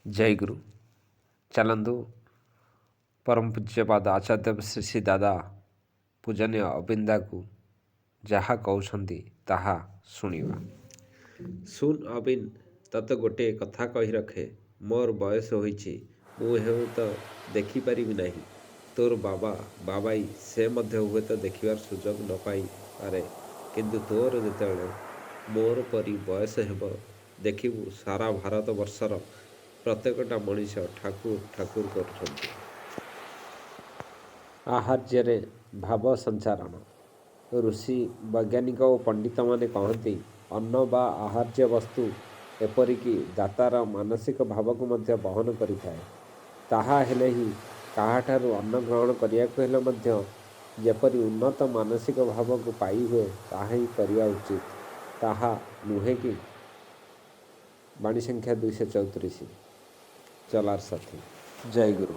जय गुरु। चलंतु परम पूज्यपाद आचार्य श्री श्री दादा पूजनीय अबिंदा को जहा कहउछंती ताहा शुणिबा। सुन अबिन, तत गोटे कथा कही रखे। मोर बयस होइछि, मु हेउ तो देखि परिबि नाही। तोर बाबा बाबाई से मध्य हुए तो देखिबार सुजोग न पाई पारे, किंतु तोर जेतेबेले मोर परी बयस हेब, देखिबु सारा भारत वर्षर प्रत्येकटा मनीष ठाकुर ठाकुर करुछंती। आहार्य भाव संचारण। ऋषि वैज्ञानिक और पंडित माने कहती, अन्न बा आहार्य वस्तु एपरिकी दातार मानसिक भाव को मध्य बहन करिଥାଏ। ताहा हेले ही काहाठारु अन्न ग्रहण करियाको हेले मध्य जेपरि उन्नत मानसिक भाव को पाई हुए ताहा ही करिया उचित, ताहा नुहे कि? वाणी संख्या 234। चलार साथी। जय गुरु।